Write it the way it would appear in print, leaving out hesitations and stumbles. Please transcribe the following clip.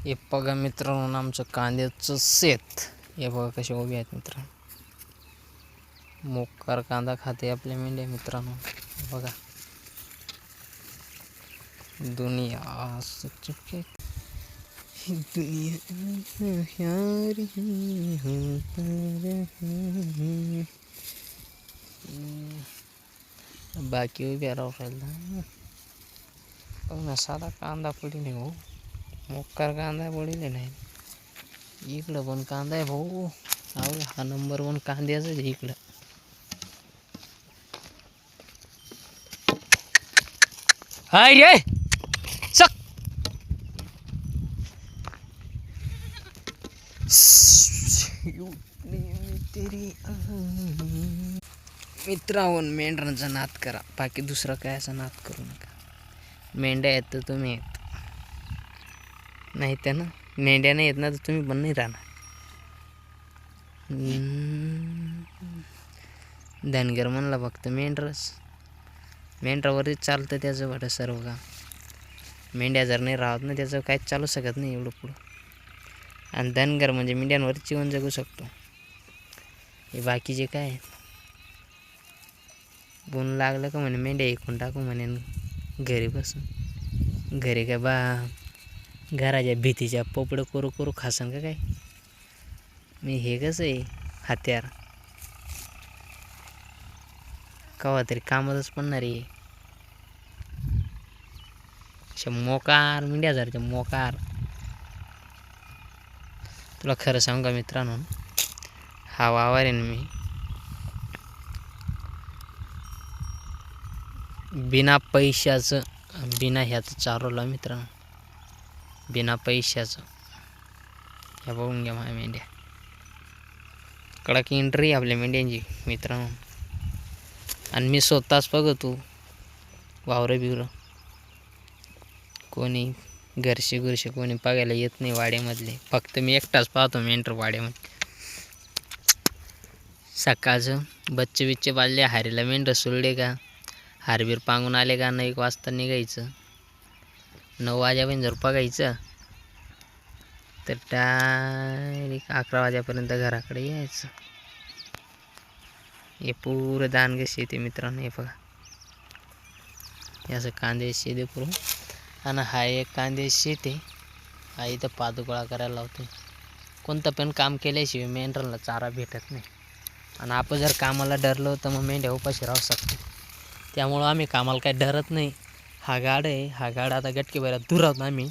हे बघा मित्रांनो, आमचं कांद्याचं शेत. हे बघा कसे उभे आहेत मित्रांनो. मोकार कांदा खाते आपल्या मेंढ्या मित्रांनो. बघा दुनिया सच्ची दुनिया बाकी उभ्या राहिला. बघ ना, साधा कांदा पडी नाही भाऊ, मोकार कांदा पडले नाही. इकडं पण कांदा आहे भाऊ. हा नंबर 1 कांद्याचा आहे इकडं. हाय रे चक मित्रांनो, मेंढरांचा नाद करा, बाकी दुसरा काय असा नाद करू नका. मेंढ्या आहेत तर तुम्ही येत नाही, त्या ना मेंढ्या नाही येत ना तर तुम्ही पण नाही राहणार. धनगर म्हणला फक्त मेंढरच, मेंढरावरच चालतं त्याचं वाटतं सर्व काम. मेंढ्या जर नाही राहत ना त्याचं काहीच चालू शकत नाही एवढं पुढं. आणि धनगर म्हणजे मेंढ्यांवर जीवन जगू शकतो. हे बाकीचे काय ऊन लागलं का म्हणे मेंढ्या ऐकून टाकू म्हणे घरी बसून. घरी काय घराच्या भीतीच्या पोपडं करू करू खासन का काय. मी हे कसं आहे हत्यार कवा तरी कामातच पडणार आहे. मोकार मेंढ्या जरच्या मोकार. तुला खरं सांगू का मित्रांनो, हा वावर आहे ना मी बिना पैशाचं बिना ह्याचं चालवला मित्रांनो, बिना पैशाचं. ह्या बघून घ्या माझ्या मेंढ्या. कडक एंट्री आपल्या मेंढ्यांची मित्रांनो. आणि मी स्वतःच बघतो वावरं बिवरं. कोणी घरचे गुरशे कोणी बघायला येत नाही वाड्यामधले. फक्त मी एकटाच पाहतो मेंढर वाड्यामध्ये. सकाळचं बच्चे बिच्चे पाळले, हारीला मेंढर सोडले का हारबीर पांगून आले का 1 वाजता निघायचं. 9 वाजेपर्यंत जर बघायचं तर डायरेक्ट 11 वाजेपर्यंत घराकडे यायचं. हे पुरं दानगे शेत आहे मित्रांनो. हे बघा हे असं कांदे शेत आहे पुरं. आणि हा एक कांदे शेत आहे. हा इथं पादगोळा करायला लावतो. कोणतं पण काम केल्याशिवाय मेंढराला चारा भेटत नाही. आणि आपण जर कामाला डरलो तर मग मेंढ्या उपाशी राहू शकते. त्यामुळं आम्ही कामाला काही डरत नाही. हा गाड आहे, हा गाड आता गटकीभरात दुरावतो आम्ही.